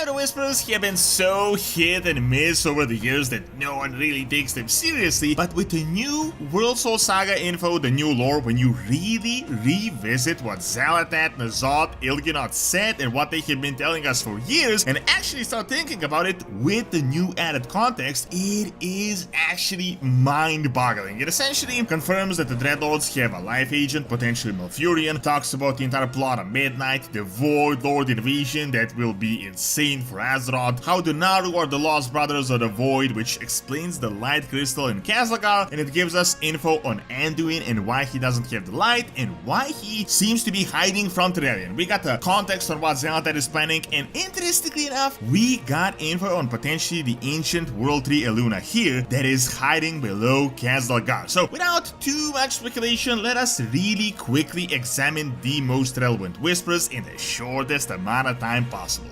Now the Whispers have been so hit and miss over the years that no one really takes them seriously, but with the new World Soul Saga info, the new lore, when you really revisit what Xal'atath, N'Zoth, Il'gynoth said and what they have been telling us for years, and actually start thinking about it with the new added context, it is actually mind-boggling. It essentially confirms that the Dreadlords have a life agent, potentially Malfurion, talks about the entire plot of Midnight, the Void Lord invasion that will be insane for Azeroth, how the Naaru are the Lost Brothers of the Void, which explains the Light Crystal in Khazlagar, and it gives us info on Anduin and why he doesn't have the light, and why he seems to be hiding from Tyrellian. We got the context on what Xal'atath is planning, and interestingly enough, we got info on potentially the ancient World Tree Eluna here that is hiding below Khazlagar. So without too much speculation, let us really quickly examine the most relevant whispers in the shortest amount of time possible.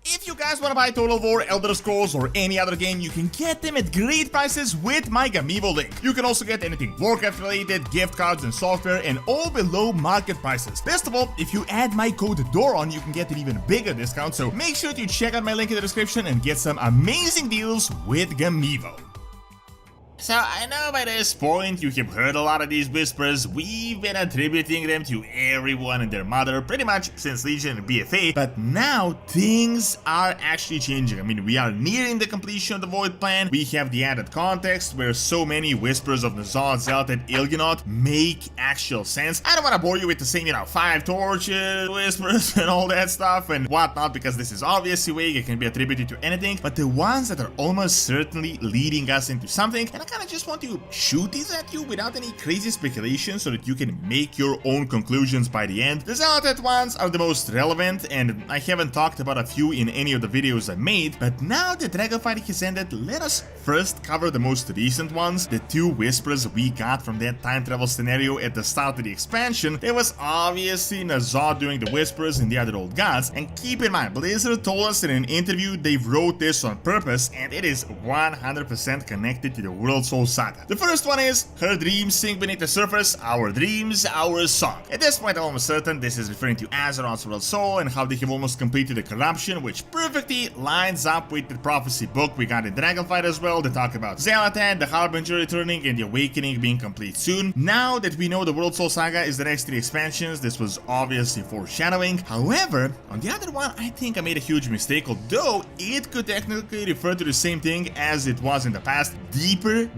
If you guys want to buy Total War, Elder Scrolls, or any other game, you can get them at great prices with my Gamivo link. You can also get anything Warcraft related, gift cards and software, and all below market prices. Best of all, if you add my code DORON, you can get an even bigger discount, so make sure to check out my link in the description and get some amazing deals with Gamivo. So I know by this point you have heard a lot of these whispers. We've been attributing them to everyone and their mother pretty much since Legion and BFA, but now things are actually changing. I mean, we are nearing the completion of the Void plan. We have the added context where so many whispers of N'Zoth, Xal'atath, Il'gynoth make actual sense. I don't want to bore you with the same, 5 torches, whispers and all that stuff and whatnot, because this is obviously vague, it can be attributed to anything, but the ones that are almost certainly leading us into something, and I kind of just want to shoot these at you without any crazy speculation so that you can make your own conclusions by the end. The Xal'atath ones are the most relevant, and I haven't talked about a few in any of the videos I made, but now that Dragonfight has ended, let us first cover the most recent ones, the 2 whispers we got from that time travel scenario at the start of the expansion. There was obviously N'Zoth doing the whispers and the other old gods, and keep in mind, Blizzard told us in an interview they wrote this on purpose, and it is 100% connected to the World Soul Saga. The first one is, her dreams sink beneath the surface, our dreams, our song. At this point I'm almost certain this is referring to Azeroth's World Soul and how they have almost completed the corruption, which perfectly lines up with the prophecy book we got in Dragonfight as well. They talk about Xal'atath, the Harbinger returning, and the Awakening being complete soon. Now that we know the World Soul Saga is the next 3 expansions, this was obviously foreshadowing. However, on the other one, I think I made a huge mistake, although it could technically refer to the same thing as it was in the past. Deeper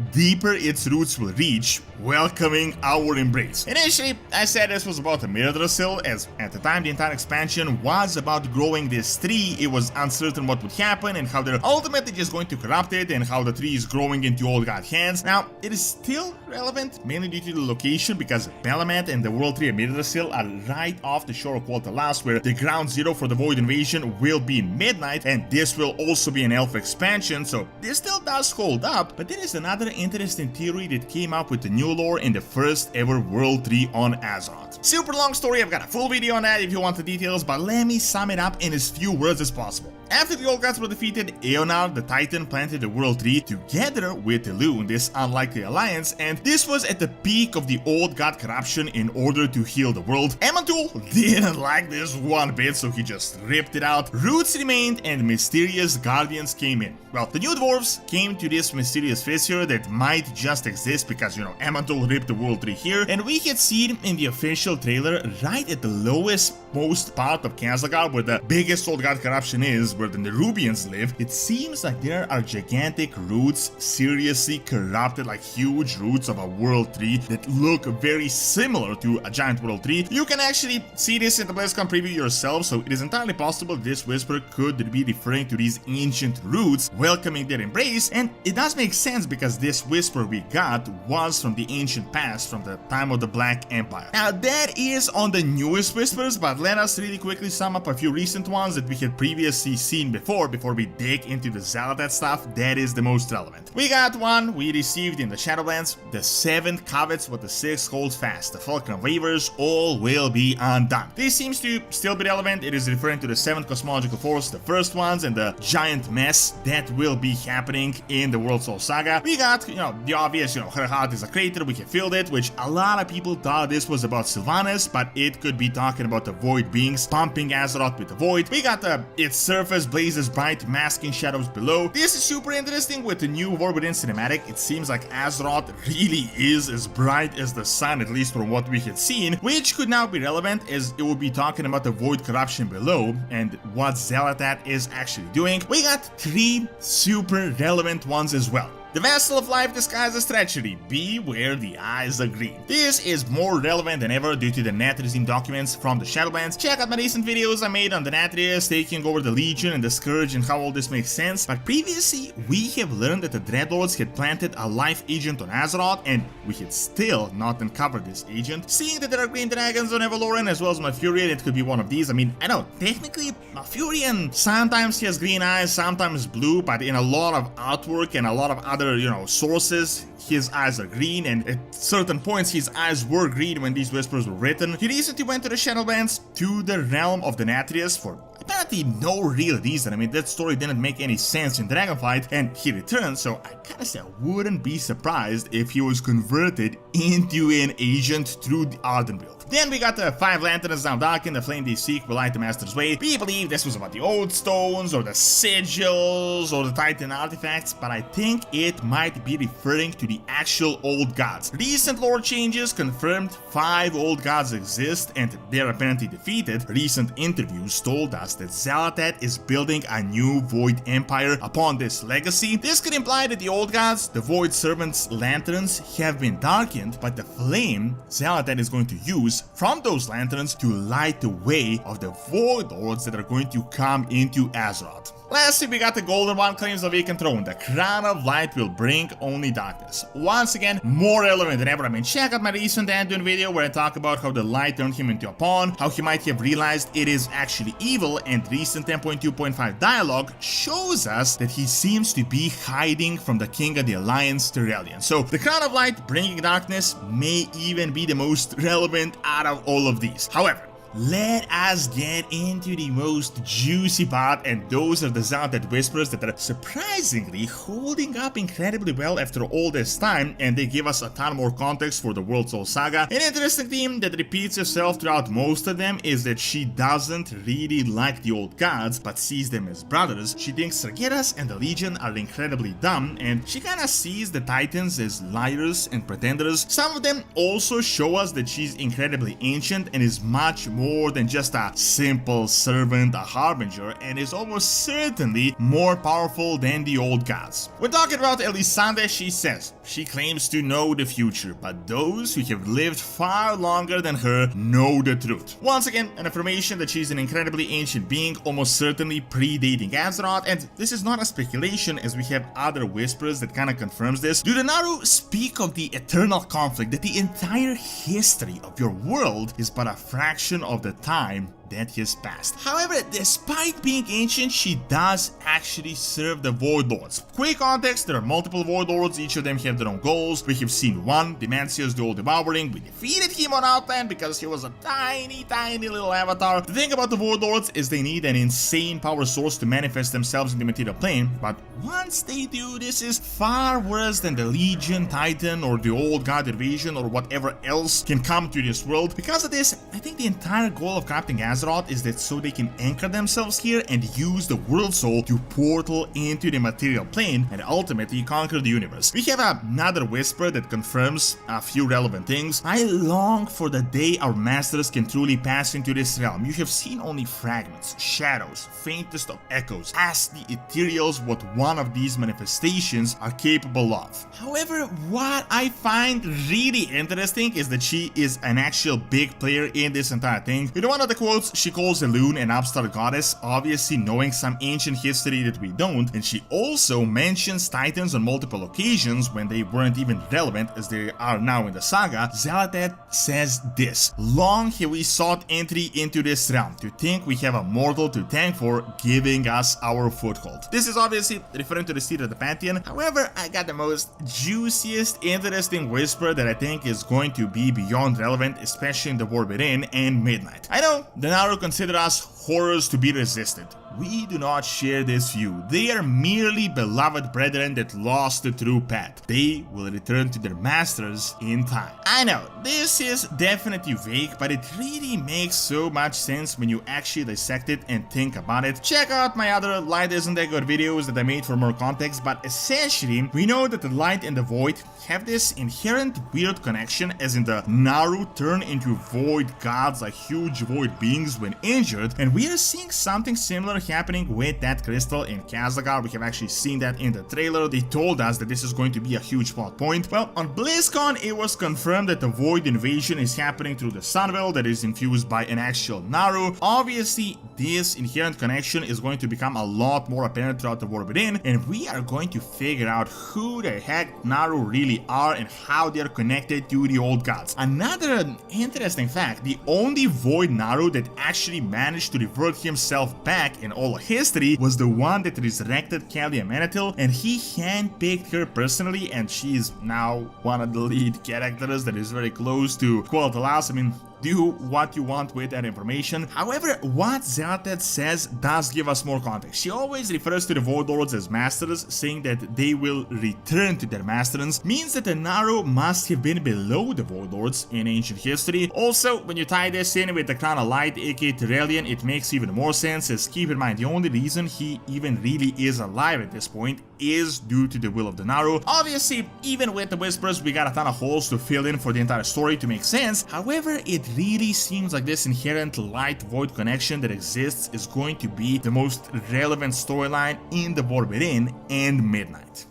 its roots will reach, welcoming our embrace. Initially, I said this was about a Myrdrasil, as at the time the entire expansion was about growing this tree. It was uncertain what would happen and how they're ultimately just going to corrupt it and how the tree is growing into old god hands. Now, it is still relevant, mainly due to the location, because Belamant and the World Tree of Myrdrasil are right off the shore of Quel'Thalas, where the ground zero for the Void invasion will be in Midnight, and this will also be an elf expansion, so this still does hold up. But there is another interesting theory that came up with the new lore in the first ever World Tree on Azeroth. Super long story, I've got a full video on that if you want the details, but let me sum it up in as few words as possible. After the old gods were defeated, Eonar the Titan planted the World Tree together with Elune, this unlikely alliance, and this was at the peak of the old god corruption in order to heal the world. Aman'Tul didn't like this one bit, so he just ripped it out. Roots remained and mysterious guardians came in. Well, the new dwarves came to this mysterious fissure that might just exist because, Aman'Tul ripped the World Tree here, and we had seen in the official trailer right at the lowest most part of Khazlagar, where the biggest old god corruption is, where the Nerubians live. It seems like there are gigantic roots seriously corrupted, like huge roots of a World Tree that look very similar to a giant World Tree. You can actually see this in the BlizzCon preview yourself, so it is entirely possible this whisper could be referring to these ancient roots welcoming their embrace, and it does make sense because this whisper we got was from the ancient past, from the time of the Black Empire. Now that is on the newest whispers, but let us really quickly sum up a few recent ones that we had previously seen before we dig into the Xal'atath stuff that is the most relevant. We got one we received in the Shadowlands, the 7th Covets with the 6 hold fast, the Fulcrum Waivers, all will be undone. This seems to still be relevant. It is referring to the 7th Cosmological Force, the first ones, and the giant mess that will be happening in the World Soul Saga. We got, the obvious, her heart is a crater, we can feel it, which a lot of people thought this was about Sylvanas, but it could be talking about the Void beings pumping Azeroth with the Void. We got its surface blazes bright, masking shadows below. This is super interesting with the new War Within cinematic. It seems like Azeroth really is as bright as the sun, at least from what we had seen, which could now be relevant as it will be talking about the Void corruption below and what Xal'atath is actually doing. We got 3 super relevant ones as well. The Vessel of Life disguised as treachery. Beware the eyes are green. This is more relevant than ever due to the Nathrezim documents from the Shadowlands. Check out my recent videos I made on the Nathrias taking over the Legion and the Scourge and how all this makes sense. But previously, we have learned that the Dreadlords had planted a life agent on Azeroth, and we had still not uncovered this agent. Seeing that there are green dragons on Evaloran as well as Malfurion, it could be one of these. I mean, I know, technically, Malfurion sometimes he has green eyes, sometimes blue, but in a lot of artwork and a lot of other sources, his eyes are green, and at certain points his eyes were green when these whispers were written. He recently went to the Shadowlands, to the realm of the Nathrias, for apparently no real reason. I mean, that story didn't make any sense in Dragonflight, and he returned, so I kinda say I wouldn't be surprised if he was converted into an agent through the Arden build. Then we got the 5 lanterns now darkened, the flame they seek will light the Master's way. We believe this was about the old stones, or the sigils, or the Titan artifacts, but I think it might be referring to the actual old gods. Recent lore changes confirmed 5 old gods exist, and they're apparently defeated. Recent interviews told us that Xal'atath is building a new Void Empire upon this legacy. This could imply that the old gods, the Void Servants' lanterns, have been darkened, but the flame Xal'atath is going to use from those lanterns to light the way of the Void Lords that are going to come into Azeroth. Lastly, we got the Golden One claims the vacant throne. The Crown of Light will bring only darkness. Once again, more relevant than ever. I mean, check out my recent Anduin video where I talk about how the light turned him into a pawn, how he might have realized it is actually evil, and recent 10.2.5 dialogue shows us that he seems to be hiding from the King of the Alliance, Turellian. So, the Crown of Light bringing darkness may even be the most relevant out of all of these. However, let us get into the most juicy part, and those are the Xal'atath whispers that are surprisingly holding up incredibly well after all this time, and they give us a ton more context for the World Soul Saga. An interesting theme that repeats itself throughout most of them is that she doesn't really like the old gods, but sees them as brothers. She thinks Sargeras and the Legion are incredibly dumb, and she kinda sees the Titans as liars and pretenders. Some of them also show us that she's incredibly ancient and is much more than just a simple servant, a harbinger, and is almost certainly more powerful than the old gods. When talking about Elisande, she says she claims to know the future, but those who have lived far longer than her know the truth. Once again, an affirmation that she's an incredibly ancient being, almost certainly predating Azeroth, and this is not a speculation as we have other whispers that kinda confirms this. Do the Naaru speak of the eternal conflict, that the entire history of your world is but a fraction of the time that has passed. However, despite being ancient, she does actually serve the Void Lords. Quick context, there are multiple Void Lords, each of them have their own goals. We have seen one, Demantius the All Devouring. We defeated him on Outland because he was a tiny little avatar. The thing about the Void Lords is they need an insane power source to manifest themselves in the material plane, but once they do, this is far worse than the Legion, Titan, or the Old God Invasion, or whatever else can come to this world. Because of this, I think the entire goal of corrupting Azeroth is that so they can anchor themselves here and use the World Soul to portal into the material plane and ultimately conquer the universe. We have another whisper that confirms a few relevant things. I long for the day our masters can truly pass into this realm. You have seen only fragments, shadows, faintest of echoes. Ask the Ethereals what one of these manifestations are capable of. However, what I find really interesting is that she is an actual big player in this entire thing. In one of the quotes, she calls Elune an upstart goddess, obviously knowing some ancient history that we don't, and she also mentions Titans on multiple occasions when they weren't even relevant as they are now in the saga. Xal'atath says this: long have we sought entry into this realm, to think we have a mortal to thank for giving us our foothold. This is obviously referring to the seat of the Pantheon. However, I got the most juiciest, interesting whisper that I think is going to be beyond relevant, especially in the War Within and Midnight. I know the Naaru consider us horrors to be resisted. We do not share this view. They are merely beloved brethren that lost the true path. They will return to their masters in time. I know, this is definitely vague, but it really makes so much sense when you actually dissect it and think about it. Check out my other Light Isn't That Good videos that I made for more context, but essentially, we know that the light and the void have this inherent weird connection, as in the Naru turn into void gods, like huge void beings when injured, and we are seeing something similar happening with that crystal in Kazakar. We have actually seen that in the trailer. They told us that this is going to be a huge plot point. Well, on BlizzCon, it was confirmed that the void invasion is happening through the Sunwell that is infused by an actual Naru. Obviously, this inherent connection is going to become a lot more apparent throughout the War Within, and we are going to figure out who the heck Naru really are and how they're connected to the old gods. Another interesting fact, the only void Naru that actually managed to revert himself back in all of history was the one that resurrected Kalia Manatil, and he handpicked her personally, and she is now one of the lead characters that is very close to Kualtalas. I mean, do what you want with that information. However, what Xal'atath says does give us more context. She always refers to the Void Lords as masters, saying that they will return to their masters, means that the Naru must have been below the Void Lords in ancient history. Also, when you tie this in with the Crown of Light, aka Tyrellian, it makes even more sense, as keep in mind, the only reason he even really is alive at this point is due to the will of the Naru. Obviously, even with the Whispers, we got a ton of holes to fill in for the entire story to make sense. However, it really seems like this inherent light-void connection that exists is going to be the most relevant storyline in the War Within and Midnight.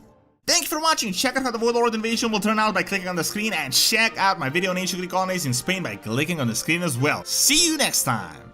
Thank you for watching. Check out how the Void Lord invasion will turn out by clicking on the screen, and check out my video on ancient Greek colonies in Spain by clicking on the screen as well. See you next time!